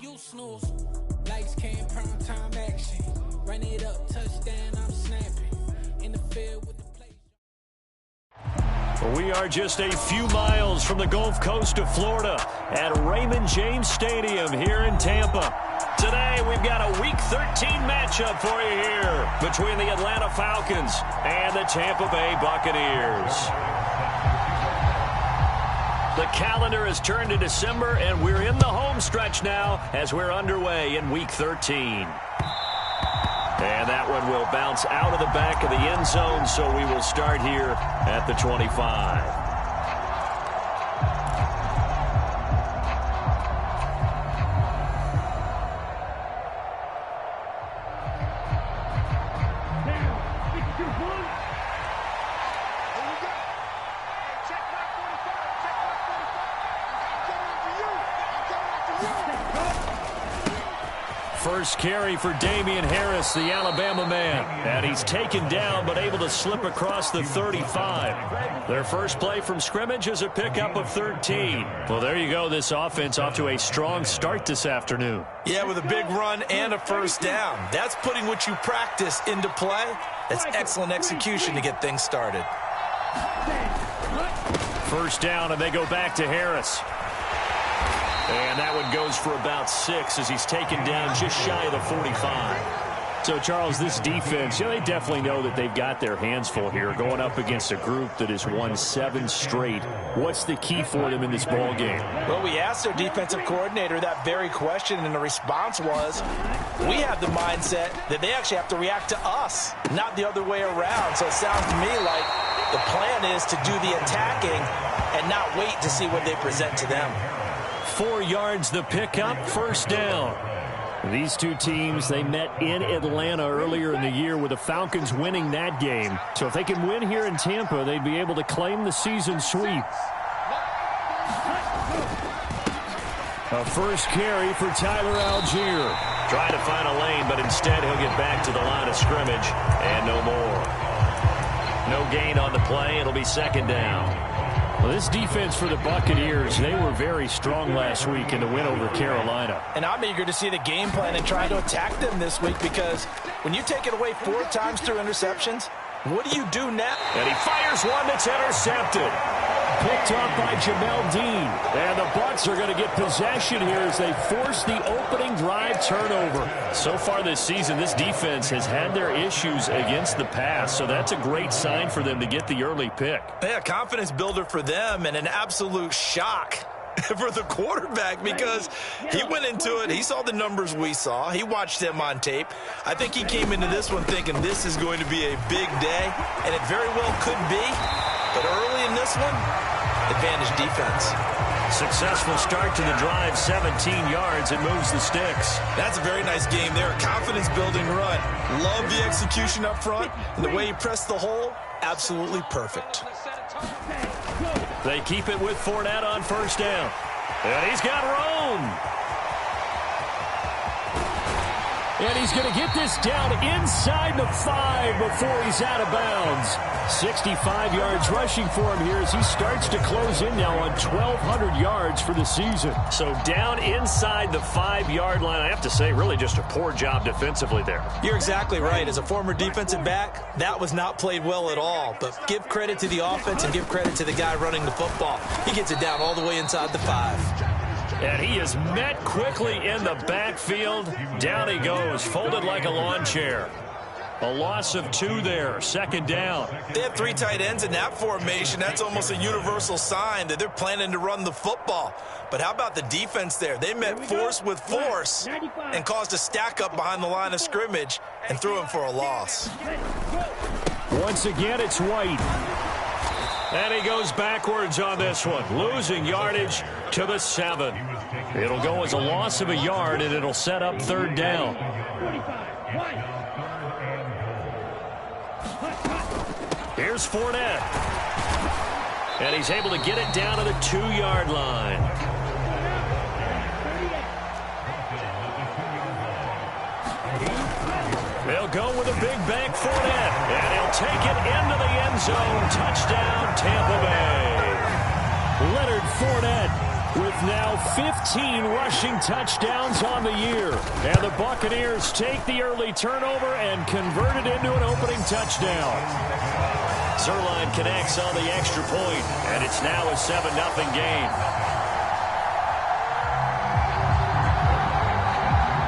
you snooze. Lights came, prime time action. Run it up, touchdown, I'm snapping. In the field with the play. We are just a few miles from the Gulf Coast of Florida at Raymond James Stadium here in Tampa. Today, we've got a Week 13 matchup for you here between the Atlanta Falcons and the Tampa Bay Buccaneers. The calendar has turned to December, and we're in the home stretch now as we're underway in Week 13. And that one will bounce out of the back of the end zone, so we will start here at the 25. First carry for Damian Harris, the Alabama man. And he's taken down but able to slip across the 35. Their first play from scrimmage is a pickup of 13. Well, there you go. This offense off to a strong start this afternoon. Yeah, with a big run and a first down. That's putting what you practice into play. That's excellent execution to get things started. First down, and they go back to Harris. And that one goes for about 6 as he's taken down just shy of the 45. So, Charles, this defense, they definitely know that they've got their hands full here going up against a group that has won 7 straight. What's the key for them in this ball game? Well, we asked their defensive coordinator that very question, and the response was, we have the mindset that they actually have to react to us, not the other way around. So it sounds to me like the plan is to do the attacking and not wait to see what they present to them. 4 yards the pickup, first down. These two teams, they met in Atlanta earlier in the year with the Falcons winning that game. So if they can win here in Tampa, they'd be able to claim the season sweep. A first carry for Tyler Algier. Trying to find a lane, but instead he'll get back to the line of scrimmage and no more. No gain on the play. It'll be second down. Well, this defense for the Buccaneers, they were very strong last week in the win over Carolina. And I'm eager to see the game plan and try to attack them this week, because when you take it away 4 times through interceptions, what do you do now? And he fires one that's intercepted. Picked up by Jamel Dean. And the Bucs are going to get possession here as they force the opening drive turnover. So far this season, this defense has had their issues against the pass, so that's a great sign for them to get the early pick. Yeah, confidence builder for them, and an absolute shock for the quarterback, because he went into it, he saw the numbers we saw, he watched them on tape. I think he came into this one thinking this is going to be a big day, and it very well could be, but early in this one, advantage defense. Successful start to the drive, 17 yards, and moves the sticks. That's a very nice game there, confidence-building run. Love the execution up front, and the way he pressed the hole, absolutely perfect. They keep it with Fournette on first down. And he's got room. And he's going to get this down inside the 5 before he's out of bounds. 65 yards rushing for him here as he starts to close in now on 1,200 yards for the season. So down inside the 5-yard line. I have to say, really just a poor job defensively there. You're exactly right. As a former defensive back, that was not played well at all. But give credit to the offense and give credit to the guy running the football. He gets it down all the way inside the 5. And he is met quickly in the backfield. Down he goes, folded like a lawn chair. A loss of 2 there, second down. They have 3 tight ends in that formation. That's almost a universal sign that they're planning to run the football. But how about the defense there? They met force with force and caused a stack up behind the line of scrimmage and threw him for a loss. Once again, it's White. And he goes backwards on this one, losing yardage to the 7. It'll go as a loss of a yard, and it'll set up third down. Here's Fournette. And he's able to get it down to the 2-yard line. They'll go with a big bank Fournette. And he'll take it into the end zone. Touchdown, Tampa Bay. Leonard Fournette with now 15 rushing touchdowns on the year. And the Buccaneers take the early turnover and convert it into an opening touchdown. Zuerlein connects on the extra point, and it's now a 7-0 game.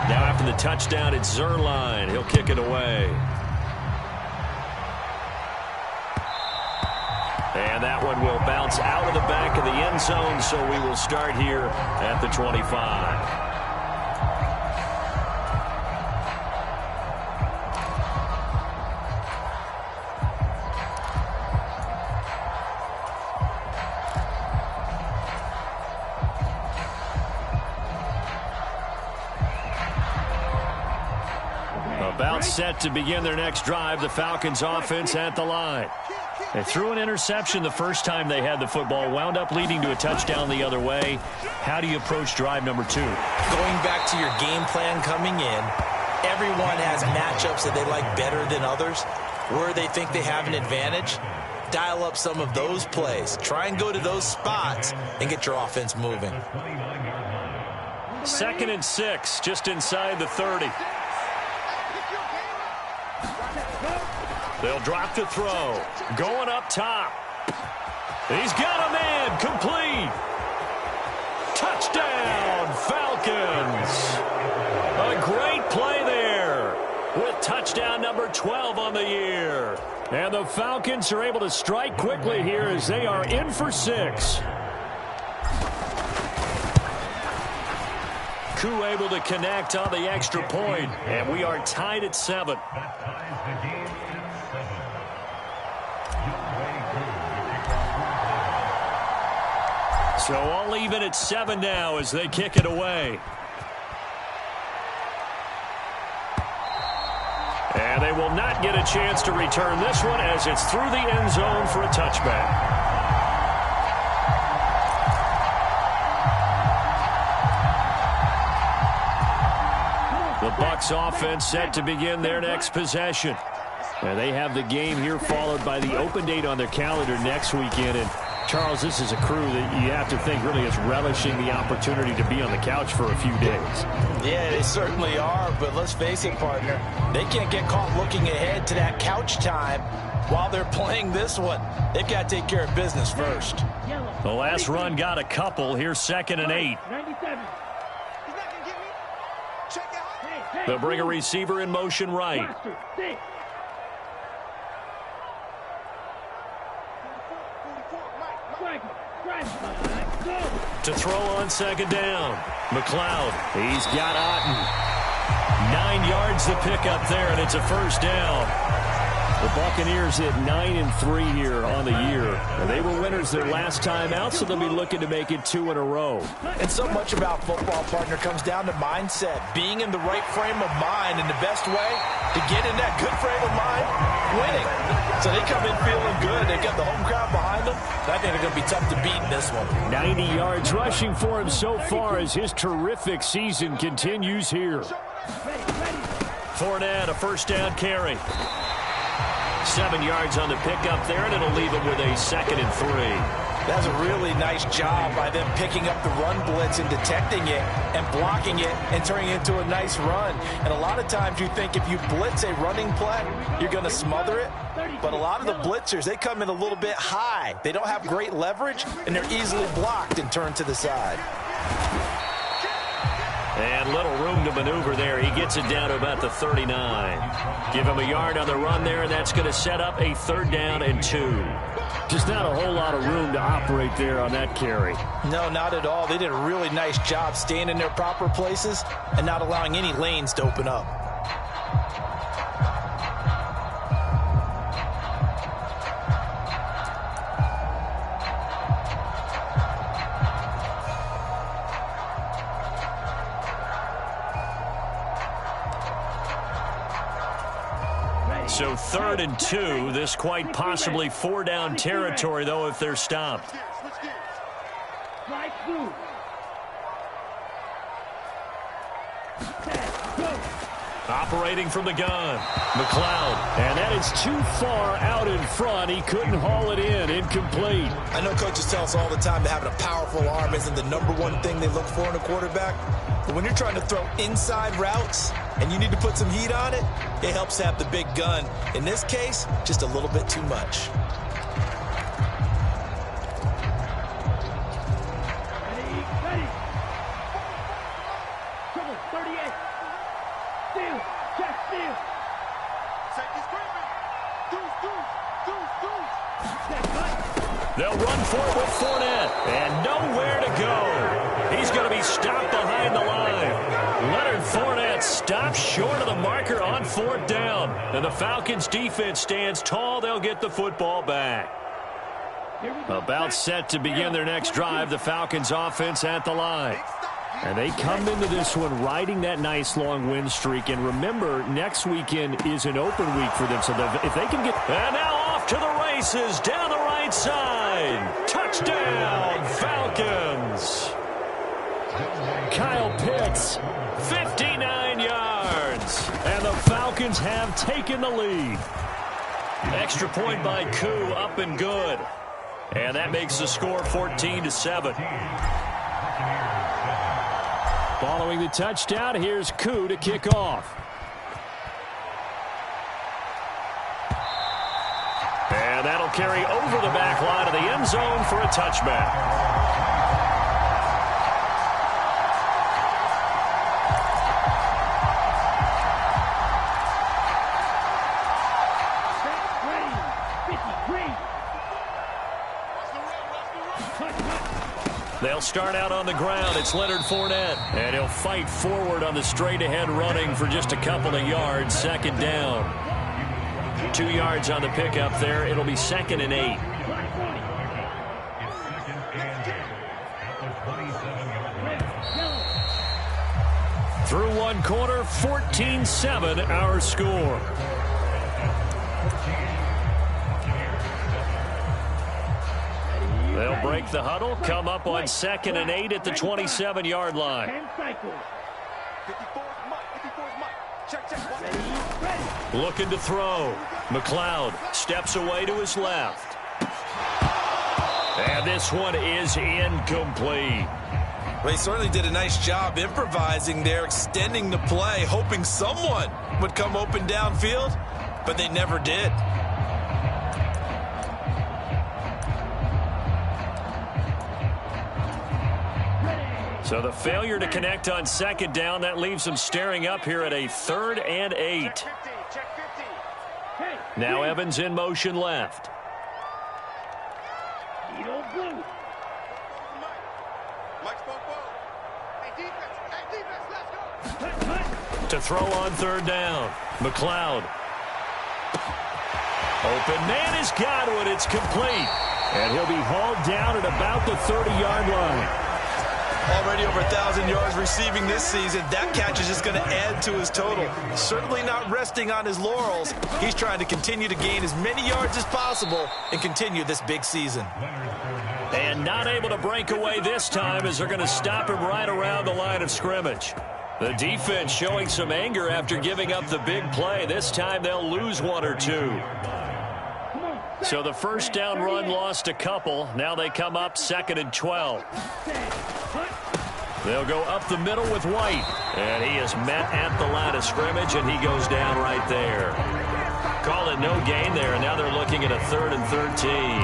Now after the touchdown, it's Zuerlein. He'll kick it away. And that one will bounce out of the back of the end zone, so we will start here at the 25. About set to begin their next drive, the Falcons offense at the line. They threw an interception the first time they had the football, wound up leading to a touchdown the other way. How do you approach drive number 2? Going back to your game plan coming in, everyone has matchups that they like better than others. Where they think they have an advantage, dial up some of those plays. Try and go to those spots and get your offense moving. 2nd and 6, just inside the 30. They'll drop the throw. Going up top. He's got a man. Complete. Touchdown, Falcons. A great play there with touchdown number 12 on the year. And the Falcons are able to strike quickly here as they are in for 6. Koo able to connect on the extra point, and we are tied at 7. So all even at 7 now as they kick it away. And they will not get a chance to return this one as it's through the end zone for a touchback. The Bucs offense set to begin their next possession. And they have the game here followed by the open date on their calendar next weekend. And Charles, this is a crew that you have to think really is relishing the opportunity to be on the couch for a few days. Yeah, they certainly are, but let's face it, partner. They can't get caught looking ahead to that couch time while they're playing this one. They've got to take care of business first. The last run got a couple. Here's 2nd and 8. They'll bring a receiver in motion right. To throw on 2nd down. McLeod. He's got Otten. 9 yards to pick up there, and it's a first down. The Buccaneers hit 9-3 here on the year. And they were winners their last time out, so they'll be looking to make it 2 in a row. And so much about football, partner, comes down to mindset. Being in the right frame of mind, and the best way to get in that good frame of mind, winning. So they come in feeling good. They got the home crowd behind them. I think they're going to be tough to beat in this one. 90 yards rushing for him so far as his terrific season continues here. Fournette, a first down carry. 7 yards on the pickup there, and it'll leave him with a 2nd and 3. That's a really nice job by them picking up the run blitz and detecting it and blocking it and turning it into a nice run. And a lot of times you think if you blitz a running play, you're going to smother it. But a lot of the blitzers, they come in a little bit high. They don't have great leverage, and they're easily blocked and turned to the side. And little room to maneuver there. He gets it down to about the 39. Give him a yard on the run there, and that's going to set up a 3rd down and 2. Just not a whole lot of room to operate there on that carry. No, not at all. They did a really nice job staying in their proper places and not allowing any lanes to open up. So 3rd and 2. This quite possibly 4-down territory, though, if they're stopped. operating from the gun. McLeod. And that is too far out in front. He couldn't haul it in. Incomplete. I know coaches tell us all the time that having a powerful arm isn't the #1 thing they look for in a quarterback. But when you're trying to throw inside routes and you need to put some heat on it, it helps have the big gun. In this case, just a little bit too much. They'll run for it with Fournette, and nowhere to go. He's going to be stopped behind the line. Leonard Fournette stops short of the marker on 4th down. And the Falcons' defense stands tall. They'll get the football back. About set to begin their next drive, the Falcons' offense at the line. And they come into this one riding that nice long win streak. And remember, next weekend is an open week for them. So if they can get... And now off to the races down the right side. Touchdown, Falcons. Kyle Pitts, 59 yards. And the Falcons have taken the lead. Extra point by Koo, up and good. And that makes the score 14-7. Following the touchdown, here's Koo to kick off. And that'll carry over the back line of the end zone for a touchback. They'll start out on the ground. It's Leonard Fournette. And he'll fight forward on the straight-ahead running for just a couple of yards. 2nd down. 2 yards on the pickup there. It'll be 2nd and 8. Through one quarter, 14-7 our score. They'll break the huddle, come up on 2nd and 8 at the 27-yard line. Looking to throw. McLeod steps away to his left. And this one is incomplete. Well, he certainly did a nice job improvising there, extending the play, hoping someone would come open downfield, but they never did. So the failure to connect on 2nd down, that leaves them staring up here at a 3rd and 8. Now Evans in motion left. To throw on 3rd down. McLeod. Open man is Godwin. It's complete. And he'll be hauled down at about the 30-yard line. Already over 1,000 yards receiving this season. That catch is just going to add to his total. Certainly not resting on his laurels. He's trying to continue to gain as many yards as possible and continue this big season. And not able to break away this time as they're going to stop him right around the line of scrimmage. The defense showing some anger after giving up the big play. This time they'll lose 1 or 2. So the 1st down run lost a couple. Now they come up 2nd and 12. They'll go up the middle with White. And he is met at the line of scrimmage, and he goes down right there. Call it no gain there, and now they're looking at a 3rd and 13.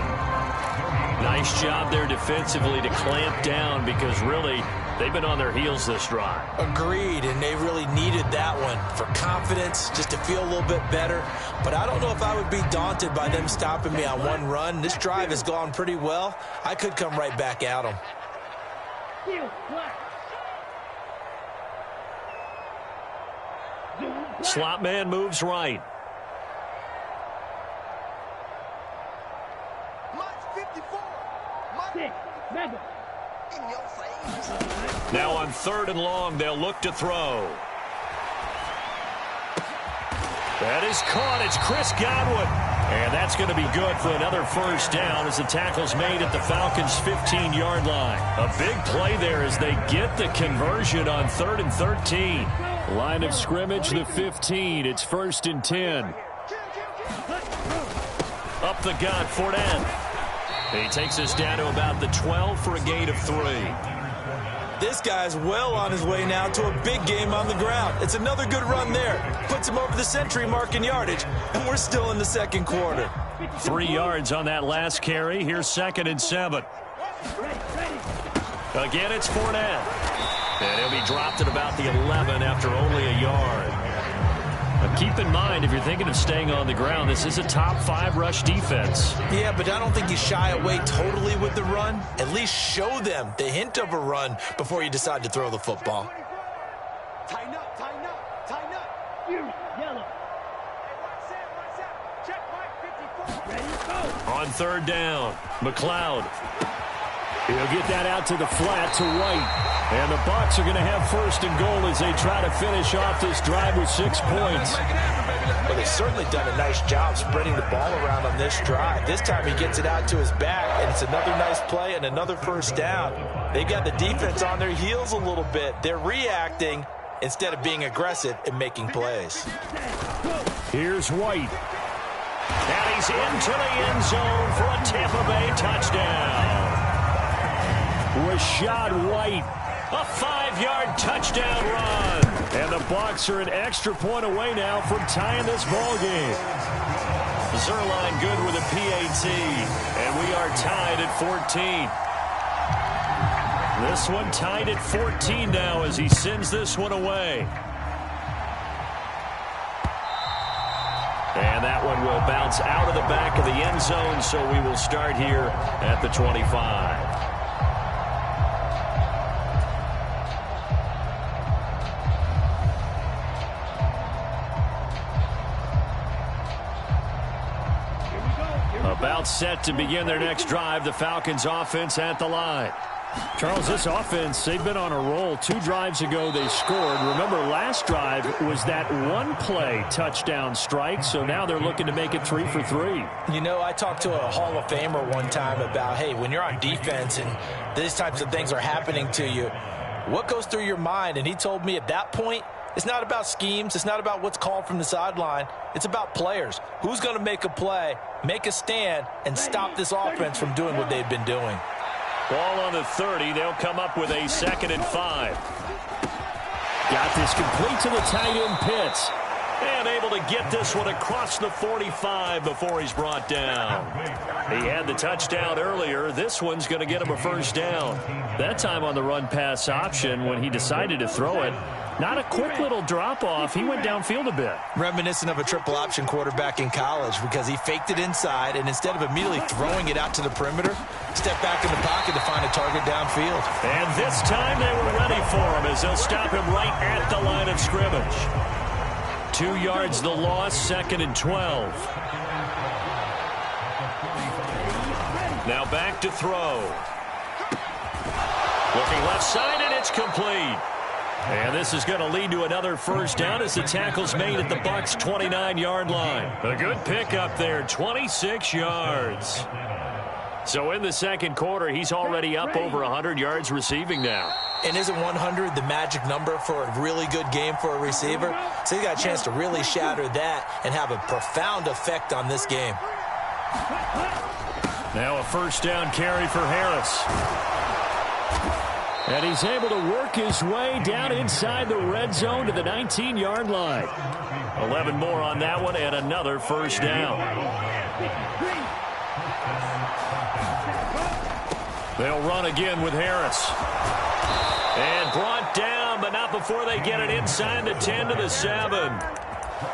Nice job there defensively to clamp down because really they've been on their heels this drive. Agreed, and they really needed that one for confidence, just to feel a little bit better. But I don't know if I would be daunted by them stopping me on one run. This drive has gone pretty well. I could come right back at them. Slot man moves right. Now on 3rd and long, they'll look to throw. That is caught. It's Chris Godwin. And that's going to be good for another 1st down as the tackle's made at the Falcons' 15-yard line. A big play there as they get the conversion on 3rd and 13. Line of scrimmage, the 15. It's 1st and 10. Up the gut, Fournette. He takes us down to about the 12 for a gain of 3. This guy's well on his way now to a big game on the ground. It's another good run there. Puts him over the century mark in yardage, and we're still in the second quarter. 3 yards on that last carry. Here's 2nd and 7. Again, it's Fournette. And he'll be dropped at about the 11 after only a yard. Now keep in mind, if you're thinking of staying on the ground, this is a top 5 rush defense. Yeah, but I don't think you shy away totally with the run. At least show them the hint of a run before you decide to throw the football. Tighten up, tighten up, tighten up. You, yellow. Check Mike 54. Ready to go. On 3rd down, McLeod. He'll get that out to the flat to White. And the Bucs are going to have 1st and goal as they try to finish off this drive with 6 points. Well, they've certainly done a nice job spreading the ball around on this drive. This time he gets it out to his back, and it's another nice play and another 1st down. They've got the defense on their heels a little bit. They're reacting instead of being aggressive and making plays. Here's White. And he's into the end zone for a Tampa Bay touchdown. Rashad White. A 5-yard touchdown run. And the Bucs are an extra point away now from tying this ball game. Zerline good with a PAT. And we are tied at 14. This one tied at 14 now as he sends this one away. And that one will bounce out of the back of the end zone, so we will start here at the 25. About set to begin their next drive, the Falcons offense at the line. Charles, this offense, they've been on a roll. 2 drives ago they scored. Remember, last drive was that 1-play touchdown strike, so now they're looking to make it 3 for 3. You know, I talked to a Hall of Famer one time about, hey, when you're on defense and these types of things are happening to you, what goes through your mind? And he told me at that point, it's not about schemes. It's not about what's called from the sideline. It's about players. Who's going to make a play, make a stand, and stop this offense from doing what they've been doing? Ball on the 30. They'll come up with a 2nd and 5. Got this complete to the tight end Pitts. And able to get this one across the 45 before he's brought down. He had the touchdown earlier. This one's going to get him a 1st down. That time on the run-pass option when he decided to throw it. Not a quick little drop-off. He went downfield a bit. Reminiscent of a triple option quarterback in college because he faked it inside, and instead of immediately throwing it out to the perimeter, stepped back in the pocket to find a target downfield. And this time they were ready for him as they'll stop him right at the line of scrimmage. 2 yards the loss, 2nd and 12. Now back to throw. Looking left side, and it's complete. And this is going to lead to another 1st down as the tackle's made at the Bucs' 29-yard line. A good pickup there, 26 yards. So in the second quarter, he's already up over 100 yards receiving now. And isn't 100 the magic number for a really good game for a receiver? So he got a chance to really shatter that and have a profound effect on this game. Now a 1st down carry for Harris. And he's able to work his way down inside the red zone to the 19-yard line. 11 more on that one and another 1st down. They'll run again with Harris. And brought down, but not before they get it inside the 10 to the 7.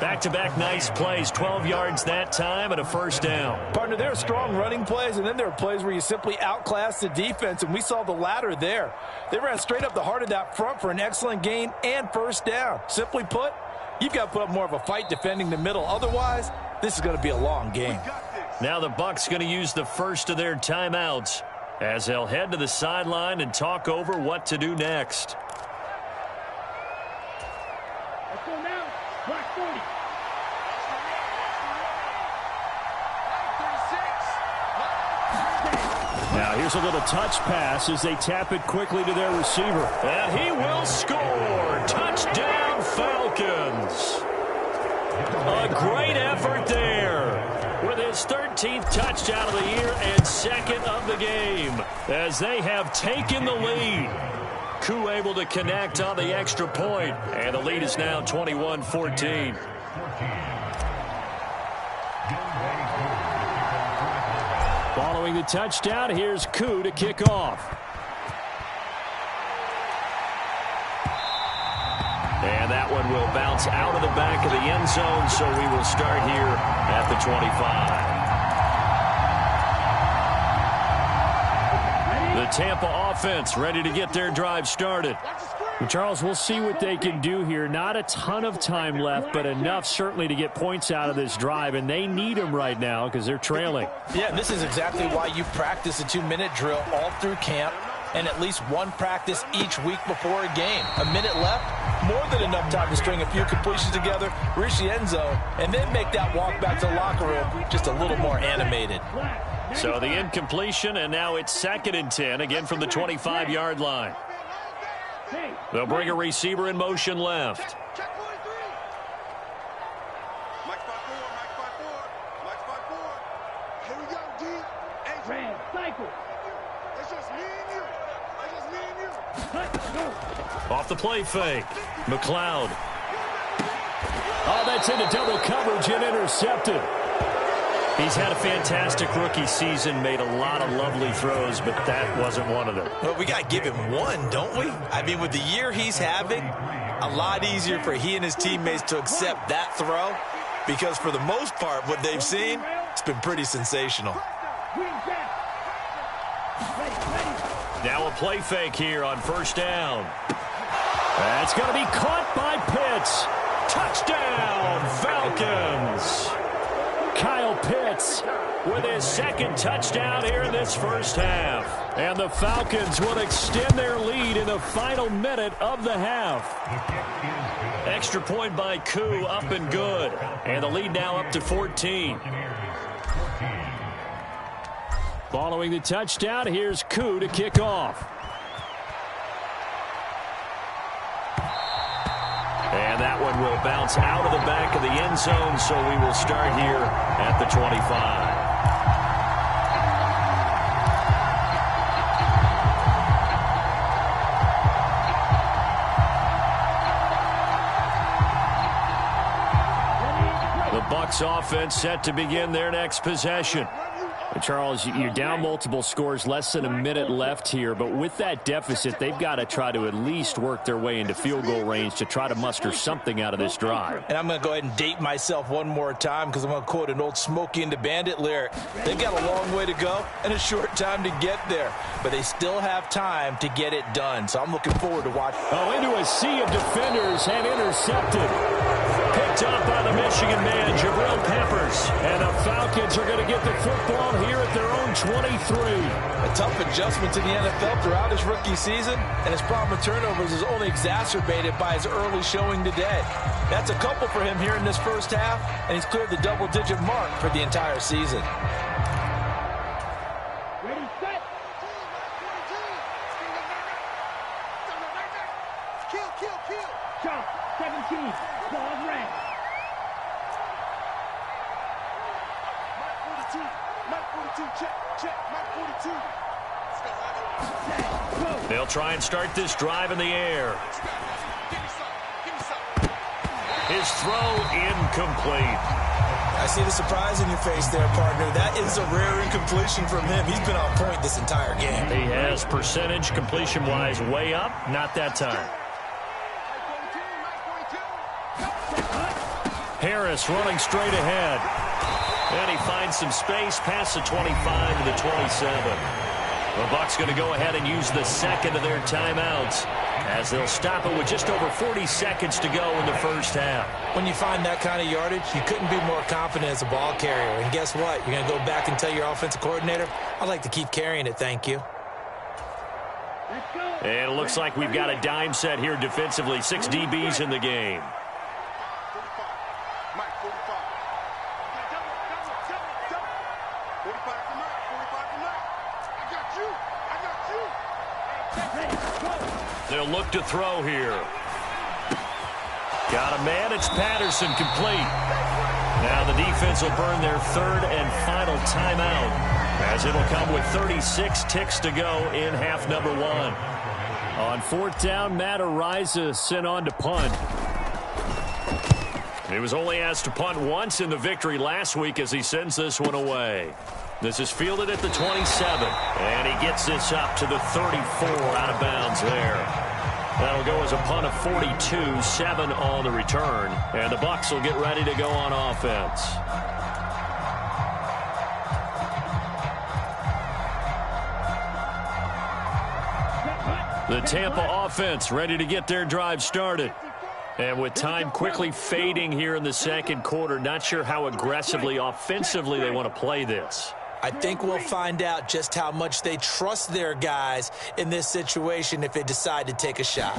Back-to-back nice plays, 12 yards that time and a 1st down. Partner, there are strong running plays, and then there are plays where you simply outclass the defense, and we saw the latter there. They ran straight up the heart of that front for an excellent gain and 1st down. Simply put, you've got to put up more of a fight defending the middle. Otherwise, this is going to be a long game. Now the Bucs going to use the first of their timeouts as they'll head to the sideline and talk over what to do next. Let's go now. Black 40. Now here's a little touch pass as they tap it quickly to their receiver. And he will score. Touchdown, Falcons. A great effort there with his 13th touchdown of the year and second of the game as they have taken the lead. Koo able to connect on the extra point, and the lead is now 21-14. Following the touchdown, here's Koo to kick off. And that one will bounce out of the back of the end zone, so we will start here at the 25. The Tampa offense ready to get their drive started. And Charles, we'll see what they can do here. Not a ton of time left, but enough certainly to get points out of this drive, and they need them right now because they're trailing. Yeah, this is exactly why you practice a 2-minute drill all through camp and at least one practice each week before a game. A minute left, more than enough time to string a few completions together, reach the end zone, and then make that walk back to the locker room just a little more animated. So the incompletion, and now it's 2nd and 10, again from the 25-yard line. They'll bring a receiver in motion left. Here we go, D. Red, cycle. It's just me and you. It's just me and you. Off the play fake. McLeod. Oh, that's into double coverage and intercepted. He's had a fantastic rookie season, made a lot of lovely throws, but that wasn't one of them. Well, we got to give him one, don't we? I mean, with the year he's having, a lot easier for he and his teammates to accept that throw because for the most part, what they've seen, it's been pretty sensational. Now a play fake here on 1st down. That's going to be caught by Pitts. Touchdown, Falcons. Kyle Pitts with his 2nd touchdown here in this first half. And the Falcons will extend their lead in the final minute of the half. Extra point by Koo, up and good. And the lead now up to 14. Following the touchdown, here's Koo to kick off. And that one will bounce out of the back of the end zone, so we will start here at the 25. The Bucs offense set to begin their next possession. Charles, you're down multiple scores, less than a minute left here, but with that deficit, they've got to try to at least work their way into field goal range to try to muster something out of this drive. And I'm going to go ahead and date myself one more time because I'm going to quote an old Smokey and the Bandit lyric. They've got a long way to go and a short time to get there, but they still have time to get it done, so I'm looking forward to watching. Oh, into a sea of defenders and intercepted. Picked up by the Michigan man, Jabril Peppers. And the Falcons are going to get the football here at their own 23. A tough adjustment to the NFL throughout his rookie season, and his problem with turnovers is only exacerbated by his early showing today. That's a couple for him here in this first half, and he's cleared the double-digit mark for the entire season. Ready, set. Kill. Jump, 17, ball red. Mike 42, check, Mike 42. They'll try and start this drive in the air. His throw incomplete. I see the surprise in your face there, partner. That is a rare incompletion from him. He's been on point this entire game. He has percentage completion-wise way up, not that time. Harris running straight ahead. And he finds some space past the 25 to the 27. The Bucs going to go ahead and use the second of their timeouts as they'll stop it with just over 40 seconds to go in the first half. When you find that kind of yardage, you couldn't be more confident as a ball carrier. And guess what? You're going to go back and tell your offensive coordinator, I'd like to keep carrying it, thank you. And it looks like we've got a dime set here defensively. 6 DBs in the game. They'll look to throw here. Got a man. It's Patterson, complete. Now the defense will burn their third and final timeout, as it'll come with 36 ticks to go in half number one. On fourth down, Matt Ariza sent on to punt. He was only asked to punt once in the victory last week as he sends this one away. This is fielded at the 27, and he gets this up to the 34 out of bounds there. That'll go as a punt of 42, 7 on the return, and the Bucs will get ready to go on offense. The Tampa offense ready to get their drive started. And with time quickly fading here in the second quarter, not sure how aggressively, offensively they want to play this. I think we'll find out just how much they trust their guys in this situation if they decide to take a shot.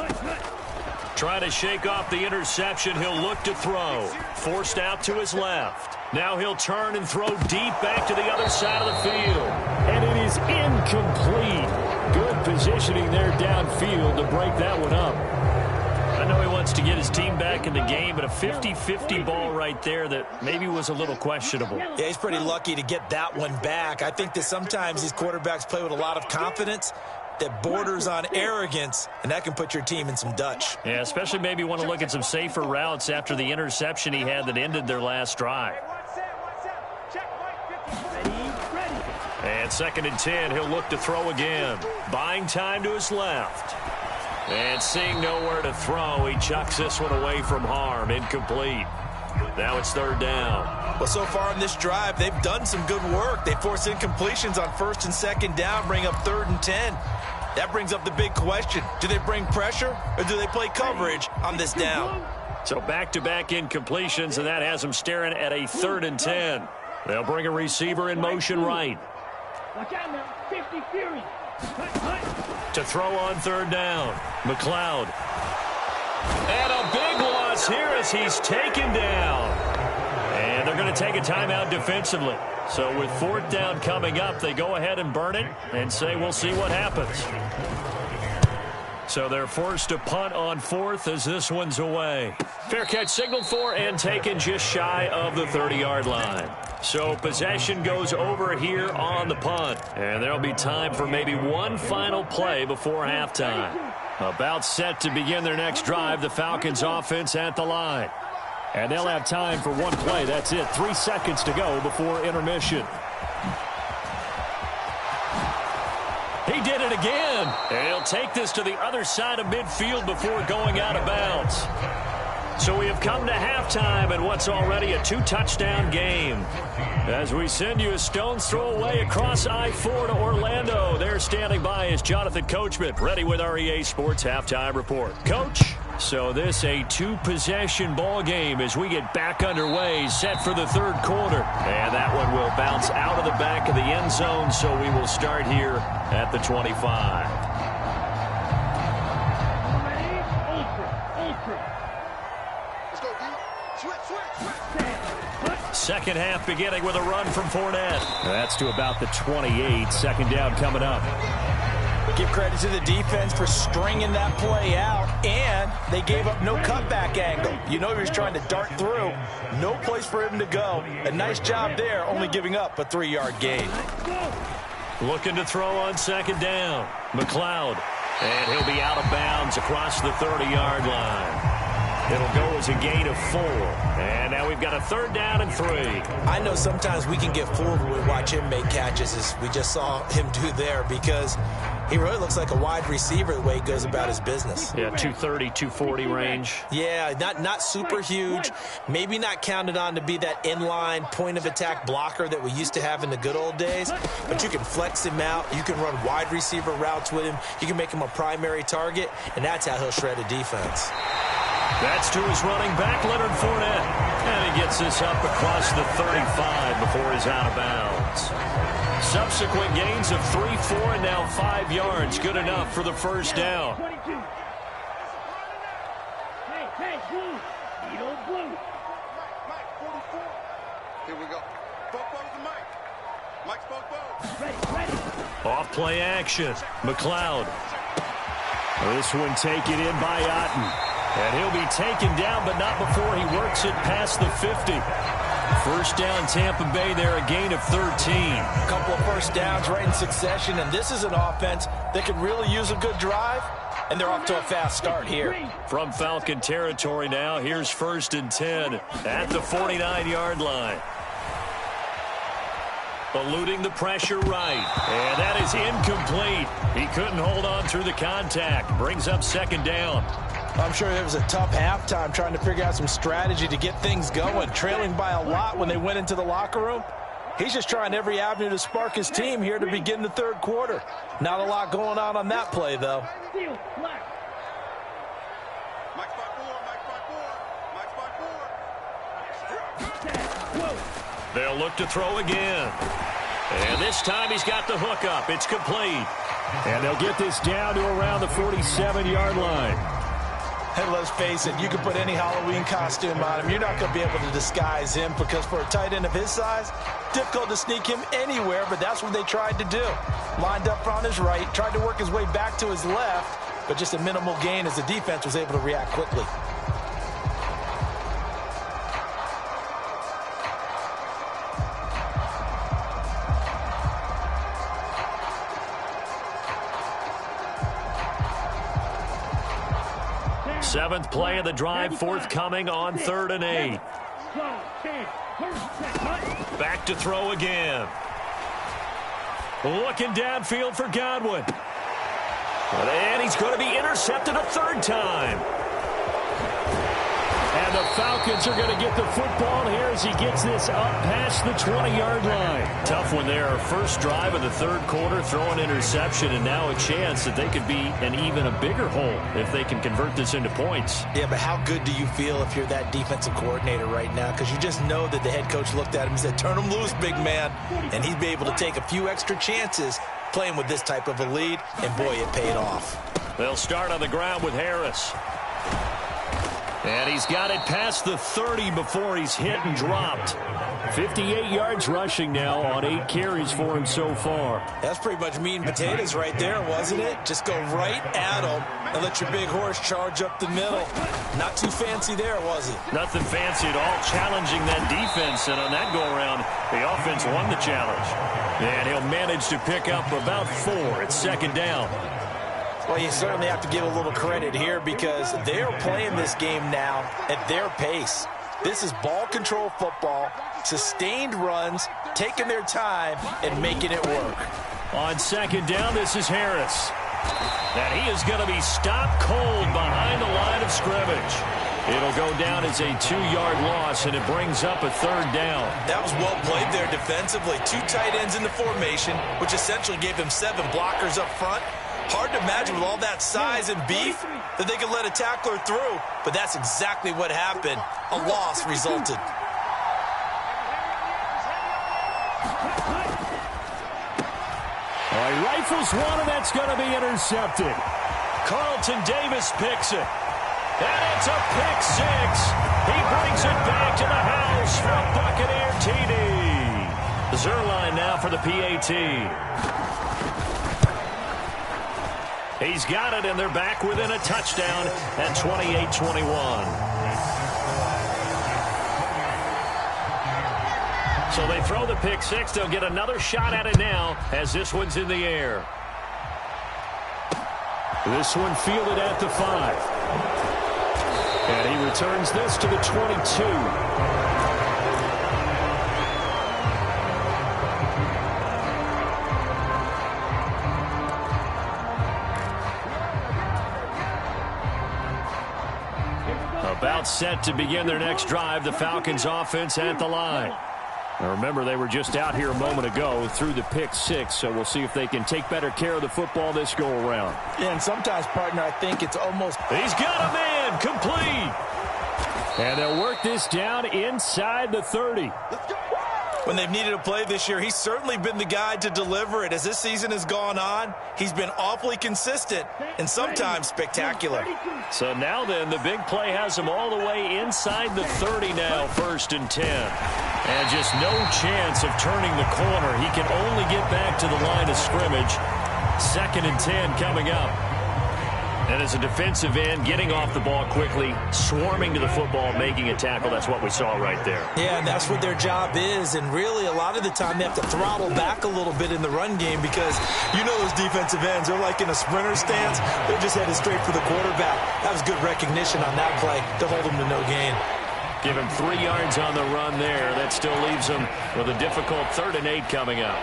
Trying to shake off the interception. He'll look to throw. Forced out to his left. Now he'll turn and throw deep back to the other side of the field. And it is incomplete. Good positioning there downfield to break that one up. I know he wants to get his team back in the game, but a 50-50 ball right there that maybe was a little questionable. Yeah, he's pretty lucky to get that one back. I think that sometimes these quarterbacks play with a lot of confidence that borders on arrogance, and that can put your team in some Dutch. Yeah, especially maybe want to look at some safer routes after the interception he had that ended their last drive. And 2nd and 10, he'll look to throw again. Buying time to his left. And seeing nowhere to throw, he chucks this one away from harm. Incomplete. Now it's 3rd down. Well, so far in this drive, they've done some good work. They force incompletions on 1st and 2nd down, bring up 3rd and 10. That brings up the big question. Do they bring pressure or do they play coverage on this down? So back-to-back incompletions, and that has them staring at a 3rd and 10. They'll bring a receiver in motion right. Watch out now, 50 Fury. To throw on 3rd down, McLeod. And a big loss here as he's taken down. And they're going to take a timeout defensively. So with 4th down coming up, they go ahead and burn it and say we'll see what happens. So they're forced to punt on 4th as this one's away. Fair catch signaled for and taken just shy of the 30-yard line. So possession goes over here on the punt. And there'll be time for maybe one final play before halftime. About set to begin their next drive, the Falcons offense at the line. And they'll have time for one play. That's it. 3 seconds to go before intermission. He did it again. And he'll take this to the other side of midfield before going out of bounds. So we have come to halftime in what's already a 2-touchdown game. As we send you a stone's throw away across I-4 to Orlando. There standing by is Jonathan Coachman, ready with our EA Sports Halftime Report. Coach, so this a 2-possession ball game as we get back underway, set for the 3rd quarter. And that one will bounce out of the back of the end zone, so we will start here at the 25. Second half beginning with a run from Fournette. That's to about the 28. 2nd down coming up. Give credit to the defense for stringing that play out, and they gave up no cutback angle. You know he was trying to dart through. No place for him to go. A nice job there, only giving up a 3-yard gain. Looking to throw on 2nd down. McLeod. And he'll be out of bounds across the 30-yard line. It'll go as a gain of 4. And now we've got a 3rd down and 3. I know sometimes we can get fooled when we watch him make catches, as we just saw him do there, because he really looks like a wide receiver the way he goes about his business. Yeah, 230, 240 range. Yeah, not super huge. Maybe not counted on to be that inline point-of-attack blocker that we used to have in the good old days. But you can flex him out. You can run wide receiver routes with him. You can make him a primary target, and that's how he'll shred a defense. That's to his running back, Leonard Fournette. And he gets this up across the 35 before he's out of bounds. Subsequent gains of 3, 4, and now 5 yards. Good enough for the 1st down. Hey, blue. Beat old blue. Mike, 44. Here we go. Bobo's the Mike. Mike's Bobo. Ready. Off play action. McLeod. This one taken in by Otten. And he'll be taken down, but not before he works it past the 50. First down, Tampa Bay there, a gain of 13. A couple of first downs right in succession, and this is an offense that could really use a good drive, and they're off to a fast start here. From Falcon territory now, here's 1st and 10 at the 49-yard line. Eluding the pressure right. And that is incomplete. He couldn't hold on through the contact. Brings up 2nd down. I'm sure it was a tough halftime trying to figure out some strategy to get things going. Trailing by a lot when they went into the locker room. He's just trying every avenue to spark his team here to begin the 3rd quarter. Not a lot going on that play, though. They'll look to throw again. And this time he's got the hook up. It's complete. And they'll get this down to around the 47-yard line. And let's face it, you can put any Halloween costume on him. You're not going to be able to disguise him because for a tight end of his size, difficult to sneak him anywhere, but that's what they tried to do. Lined up on his right, tried to work his way back to his left, but just a minimal gain as the defense was able to react quickly. Seventh play of the drive, forthcoming on 3rd and 8. Back to throw again. Looking downfield for Godwin. And he's going to be intercepted a 3rd time. And the Falcons are going to get the football here as he gets this up past the 20-yard line. Tough one there. First drive of the 3rd quarter, throwing interception, and now a chance that they could be an even a bigger hole if they can convert this into points. Yeah, but how good do you feel if you're that defensive coordinator right now? Because you just know that the head coach looked at him and said, turn him loose, big man. And he'd be able to take a few extra chances playing with this type of a lead, and boy, it paid off. They'll start on the ground with Harris. And he's got it past the 30 before he's hit and dropped. 58 yards rushing now on 8 carries for him so far. That's pretty much meat and potatoes right there, wasn't it? Just go right at him and let your big horse charge up the middle. Not too fancy there, was it? Nothing fancy at all, challenging that defense. And on that go-around, the offense won the challenge. And he'll manage to pick up about 4 at 2nd down. Well, you certainly have to give a little credit here because they're playing this game now at their pace. This is ball control football, sustained runs, taking their time, and making it work. On 2nd down, this is Harris. And he is going to be stopped cold behind the line of scrimmage. It'll go down as a 2-yard loss, and it brings up a 3rd down. That was well played there defensively. 2 tight ends in the formation, which essentially gave them 7 blockers up front. Hard to imagine with all that size and beef that they could let a tackler through, but that's exactly what happened. A loss resulted. All right, rifles one, and that's going to be intercepted. Carlton Davis picks it. And it's a pick 6. He brings it back to the house for a Buccaneer TD. Zerline now for the PAT. He's got it, and they're back within a touchdown at 28-21. So they throw the pick 6. They'll get another shot at it now as this one's in the air. This one fielded at the 5. And he returns this to the 22. About set to begin their next drive, the Falcons offense at the line. Now remember, they were just out here a moment ago through the pick 6, so we'll see if they can take better care of the football this go-around. Yeah, and sometimes, partner, I think it's almost... He's got a man, complete! And they'll work this down inside the 30. When they've needed a play this year, he's certainly been the guy to deliver it. As this season has gone on, he's been awfully consistent and sometimes spectacular. So now then, the big play has him all the way inside the 30 now, 1st and 10. And just no chance of turning the corner. He can only get back to the line of scrimmage. 2nd and 10 coming up. And as a defensive end, getting off the ball quickly, swarming to the football, making a tackle, that's what we saw right there. Yeah, and that's what their job is. And really, a lot of the time, they have to throttle back a little bit in the run game because you know those defensive ends, they're like in a sprinter stance. They're just headed straight for the quarterback. That was good recognition on that play to hold them to no gain. Give him 3 yards on the run there. That still leaves him with a difficult 3rd and 8 coming up.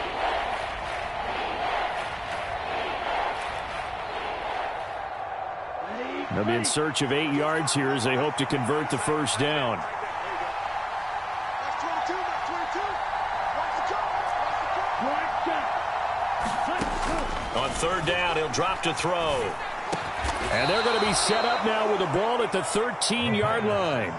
They'll be in search of 8 yards here as they hope to convert the first down. On 3rd down, he'll drop to throw. And they're going to be set up now with the ball at the 13-yard line.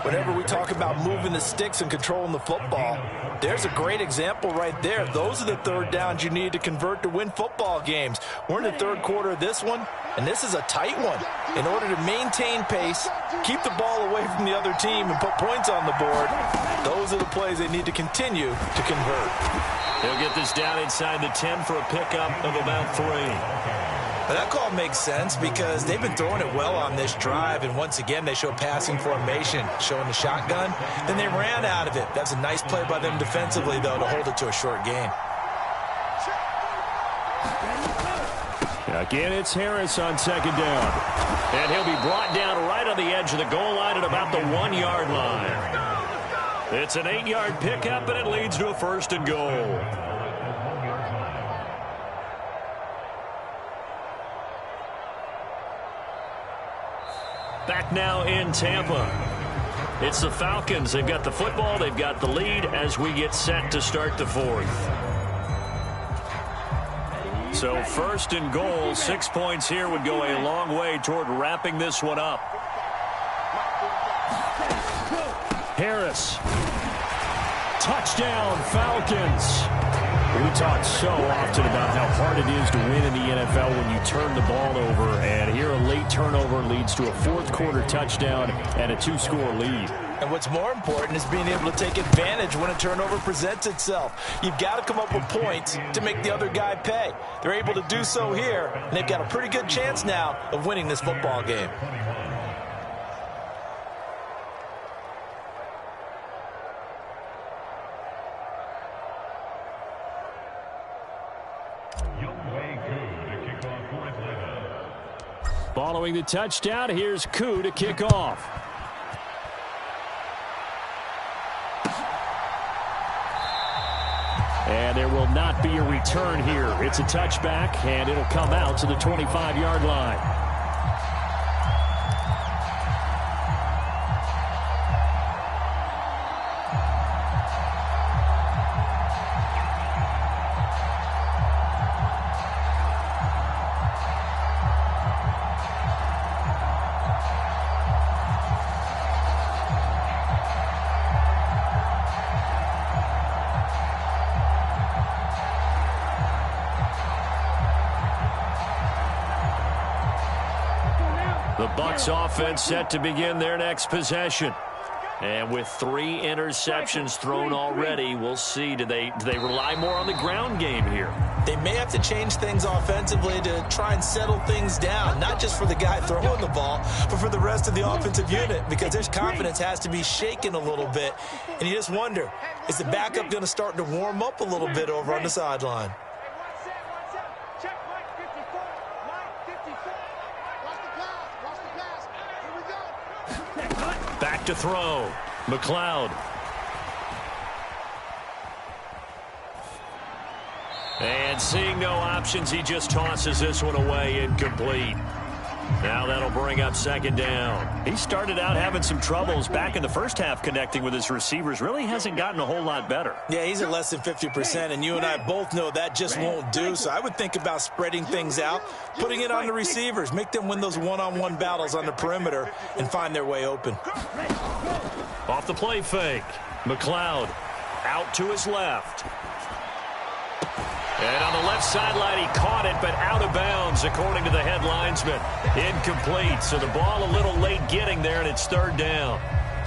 Whenever we talk about moving the sticks and controlling the football, there's a great example right there. Those are the 3rd downs you need to convert to win football games. We're in the 3rd quarter of this one, and this is a tight one. In order to maintain pace, keep the ball away from the other team, and put points on the board, those are the plays they need to continue to convert. They'll get this down inside the 10 for a pickup of about 3. But that call makes sense because they've been throwing it well on this drive, and once again they show passing formation, showing the shotgun. Then they ran out of it. That's a nice play by them defensively, though, to hold it to a short gain. Again, it's Harris on 2nd down. And he'll be brought down right on the edge of the goal line at about the 1-yard line. It's an 8-yard pickup, and it leads to a 1st and goal. Back now in Tampa. It's the Falcons. They've got the football. They've got the lead as we get set to start the 4th. So 1st and goal, 6 points here would go a long way toward wrapping this one up. Harris. Touchdown, Falcons. We talk so often about how hard it is to win in the NFL when you turn the ball over, and here a late turnover leads to a 4th quarter touchdown and a 2-score lead. And what's more important is being able to take advantage when a turnover presents itself. You've got to come up with points to make the other guy pay. They're able to do so here, and they've got a pretty good chance now of winning this football game. Following the touchdown, here's Koo to kick off. And there will not be a return here. It's a touchback, and it'll come out to the 25-yard line. The Bucs offense set to begin their next possession. And with 3 interceptions thrown already, we'll see. Do they rely more on the ground game here? They may have to change things offensively to try and settle things down, not just for the guy throwing the ball, but for the rest of the offensive unit, because their confidence has to be shaken a little bit. And you just wonder, is the backup going to start to warm up a little bit over on the sideline? Back to throw. McLeod. And seeing no options, he just tosses this one away, incomplete. Now that'll bring up 2nd down. He started out having some troubles back in the first half connecting with his receivers. Really hasn't gotten a whole lot better. Yeah, he's at less than 50%, and you and I both know that just won't do. So I would think about spreading things out, putting it on the receivers, make them win those one-on-one battles on the perimeter and find their way open. Off the play fake. McLeod out to his left. And on the left sideline, he caught it, but out of bounds, according to the head linesman. Incomplete, so the ball a little late getting there, and it's 3rd down.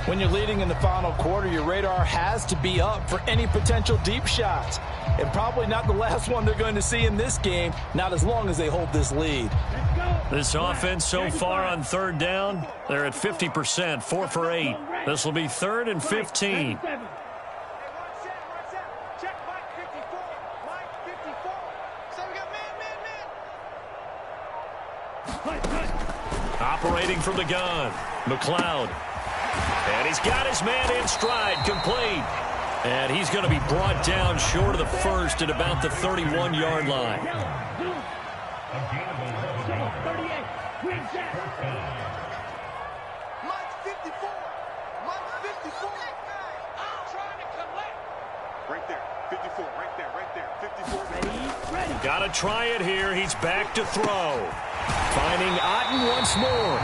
When you're leading in the final quarter, your radar has to be up for any potential deep shots. And probably not the last one they're going to see in this game, not as long as they hold this lead. This offense so far on third down, they're at 50%, 4 for 8. This will be 3rd and 15. Operating from the gun, McLeod. And he's got his man in stride, complete. And he's going to be brought down short of the first at about the 31-yard line. Right there, 54, right there, 54. Ready. Got to try it here. He's back to throw. Finding Otten once more.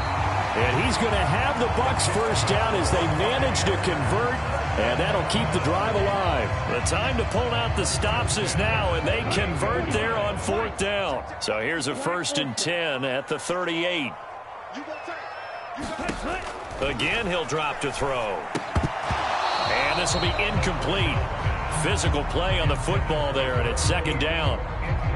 And he's going to have the Bucs first down as they manage to convert. And that'll keep the drive alive. The time to pull out the stops is now, and they convert there on 4th down. So here's a 1st and 10 at the 38. Again, he'll drop to throw. And this will be incomplete. Physical play on the football there, and it's 2nd down.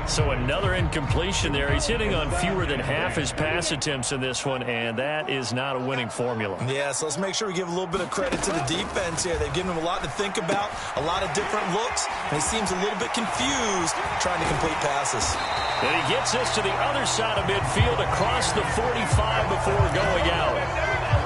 So another incompletion there. He's hitting on fewer than half his pass attempts in this one, and that is not a winning formula. Yeah, so let's make sure we give a little bit of credit to the defense here. They've given him a lot to think about, a lot of different looks, and he seems a little bit confused trying to complete passes. And he gets us to the other side of midfield across the 45 before going out.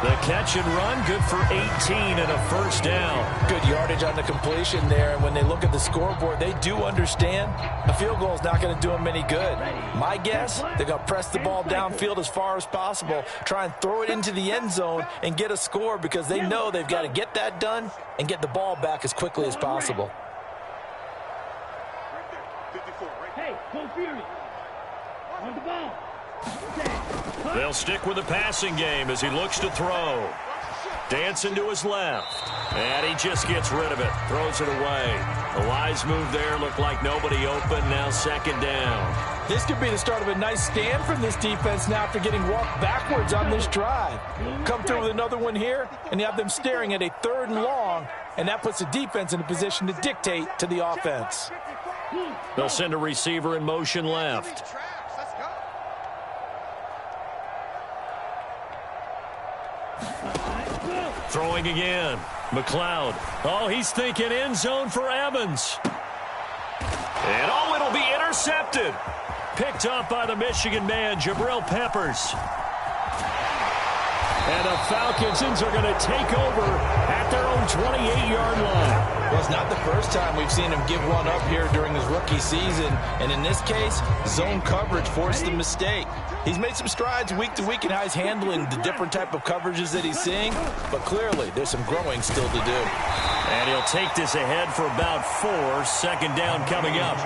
The catch and run, good for 18 and a 1st down. Good yardage on the completion there. And when they look at the scoreboard, they do understand a field goal is not going to do them any good. My guess, they're going to press the ball downfield as far as possible, try and throw it into the end zone and get a score because they know they've got to get that done and get the ball back as quickly as possible. Hey, go Fury. On the ball. They'll stick with the passing game as he looks to throw. Dancing to his left. And he just gets rid of it. Throws it away. The wise move there. Looked like nobody open. Now 2nd down. This could be the start of a nice stand from this defense now after getting walked backwards on this drive. Come through with another one here, and you have them staring at a 3rd and long, and that puts the defense in a position to dictate to the offense. They'll send a receiver in motion left. Throwing again. McLeod. Oh, he's thinking end zone for Evans. And oh, it'll be intercepted. Picked up by the Michigan man, Jabril Peppers. And the Falcons are going to take over at their own 28-yard line. Well, it's not the first time we've seen him give one up here during his rookie season. And in this case, zone coverage forced the mistake. He's made some strides week to week in how he's handling the different type of coverages that he's seeing. But clearly, there's some growing still to do. And he'll take this ahead for about 4. 2nd down coming up.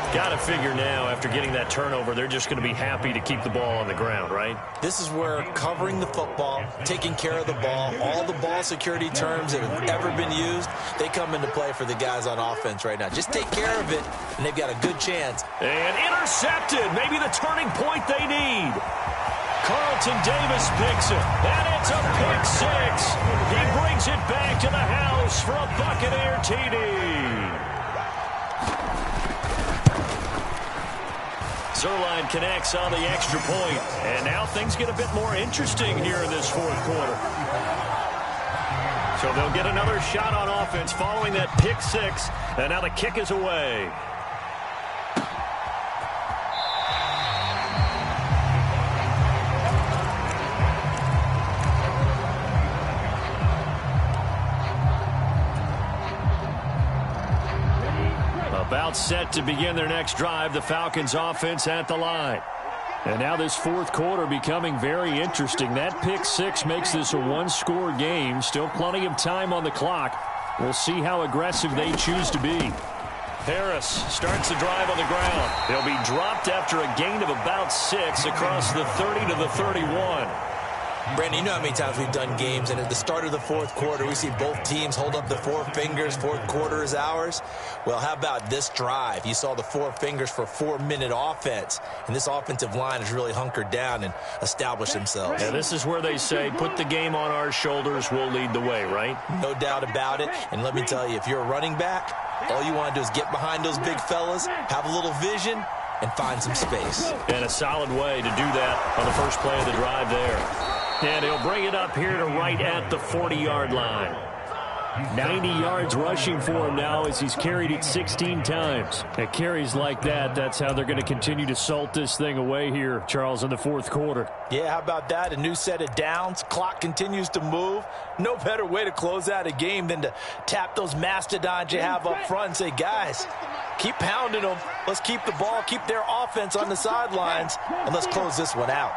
Got to figure now, after getting that turnover, they're just going to be happy to keep the ball on the ground, right? This is where covering the football, taking care of the ball, all the ball security terms that have ever been used, they come into play for the guys on offense right now. Just take care of it, and they've got a good chance. And intercepted. Maybe the turning point they need. Carlton Davis picks it, and it's a pick 6. He brings it back to the house for a Buccaneer TD. Zerline connects on the extra point, and now things get a bit more interesting here in this 4th quarter. So they'll get another shot on offense following that pick 6, and now the kick is away. About set to begin their next drive, the Falcons offense at the line. And now this 4th quarter becoming very interesting. That pick 6 makes this a 1-score game. Still plenty of time on the clock. We'll see how aggressive they choose to be. Harris starts the drive on the ground. He'll be dropped after a gain of about 6 across the 30 to the 31. Brandon, you know how many times we've done games, and at the start of the fourth quarter, we see both teams hold up the four fingers, fourth quarter is ours. Well, how about this drive? You saw the four fingers for a 4-minute offense, and this offensive line has really hunkered down and established themselves. Yeah, this is where they say, put the game on our shoulders, we'll lead the way, right? No doubt about it, and let me tell you, if you're a running back, all you want to do is get behind those big fellas, have a little vision, and find some space. And a solid way to do that on the first play of the drive there. And he'll bring it up here to right at the 40-yard line. 90 yards rushing for him now as he's carried it 16 times. At carries like that, that's how they're going to continue to salt this thing away here, Charles, in the fourth quarter. Yeah, how about that? A new set of downs. Clock continues to move. No better way to close out a game than to tap those mastodons you have up front and say, guys, keep pounding them. Let's keep the ball, keep their offense on the sidelines, and let's close this one out.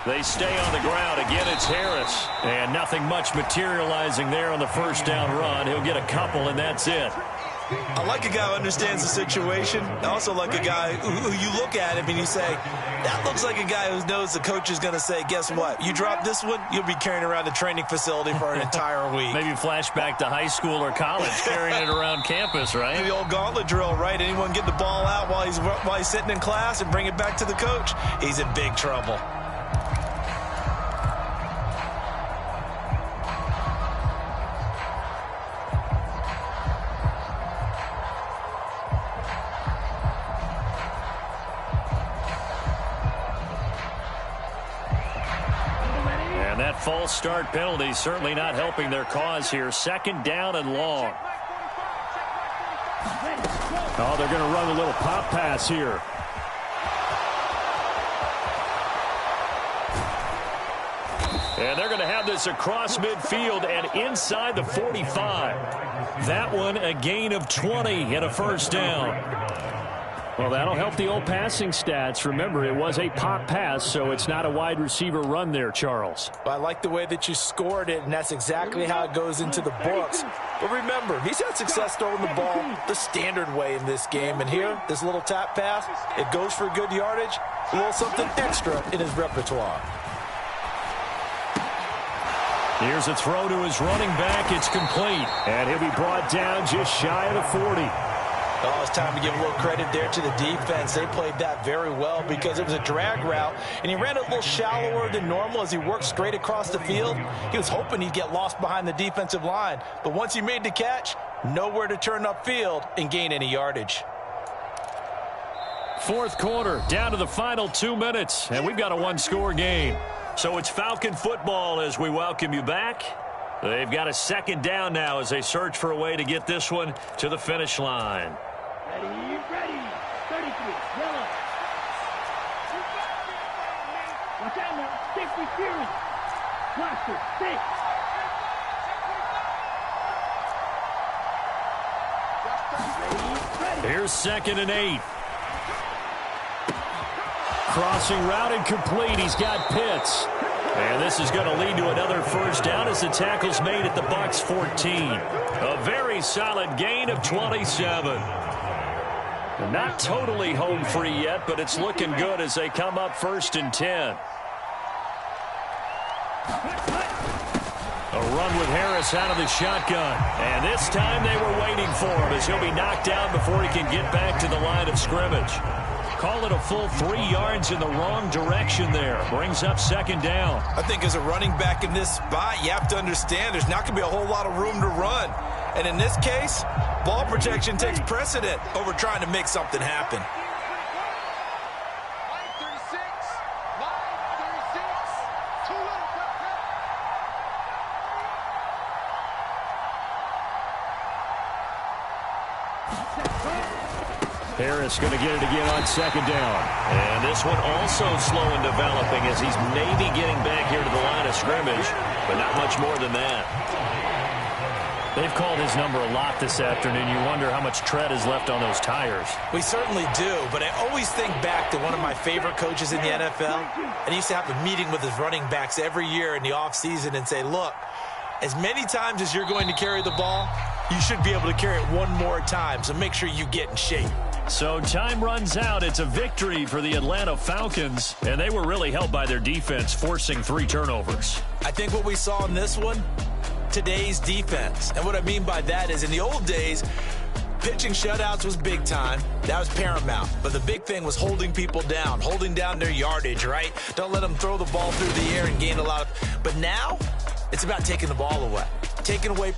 They stay on the ground. Again, it's Harris. And nothing much materializing there on the first down run. He'll get a couple, and that's it. I like a guy who understands the situation. I also like a guy who you look at him and you say, that looks like a guy who knows the coach is going to say, guess what? You drop this one, you'll be carrying around the training facility for an entire week. Maybe flashback to high school or college, carrying it around campus, right? The old gauntlet drill, right? Anyone get the ball out while he's sitting in class and bring it back to the coach? He's in big trouble. That false start penalty certainly not helping their cause here. Second down and long. Oh, they're going to run a little pop pass here. And they're going to have this across midfield and inside the 45. That one a gain of 20 and a first down. Well, that'll help the old passing stats. Remember, it was a pop pass, so it's not a wide receiver run there, Charles. Well, I like the way that you scored it, and that's exactly how it goes into the books. But remember, he's had success throwing the ball the standard way in this game. And here, this little tap pass, it goes for good yardage, a little something extra in his repertoire. Here's a throw to his running back. It's complete. And he'll be brought down just shy of the 40. Oh, it's time to give a little credit there to the defense. They played that very well because it was a drag route, and he ran a little shallower than normal as he worked straight across the field. He was hoping he'd get lost behind the defensive line, but once he made the catch, nowhere to turn upfield and gain any yardage. Fourth quarter, down to the final 2 minutes, and we've got a one-score game. So it's Falcon football as we welcome you back. They've got a second down now as they search for a way to get this one to the finish line. Ready. 33, yellow. Watch out now. 6 receivers. Cluster, 6. Ready. Here's 2nd and 8. Crossing route incomplete. He's got Pitts. And this is going to lead to another first down as the tackle's made at the Bucs 14. A very solid gain of 27. Not totally home free yet, but it's looking good as they come up 1st and 10. A run with Harris out of the shotgun. And this time they were waiting for him as he'll be knocked down before he can get back to the line of scrimmage. Call it a full 3 yards in the wrong direction there. Brings up 2nd down. I think as a running back in this spot, you have to understand there's not going to be a whole lot of room to run. And in this case, ball protection takes precedent over trying to make something happen. Harris going to get it again on 2nd down. And this one also slow in developing as he's maybe getting back here to the line of scrimmage, but not much more than that. They've called his number a lot this afternoon. You wonder how much tread is left on those tires. We certainly do, but I always think back to one of my favorite coaches in the NFL, and he used to have a meeting with his running backs every year in the offseason and say, look, as many times as you're going to carry the ball, you should be able to carry it one more time, so make sure you get in shape. So time runs out. It's a victory for the Atlanta Falcons, and they were really helped by their defense, forcing 3 turnovers. I think what we saw in this one, today's defense. And what I mean by that is in the old days, pitching shutouts was big time. That was paramount. But the big thing was holding people down, holding down their yardage, right? Don't let them throw the ball through the air and gain a lot of. But now, it's about taking the ball away. Taking away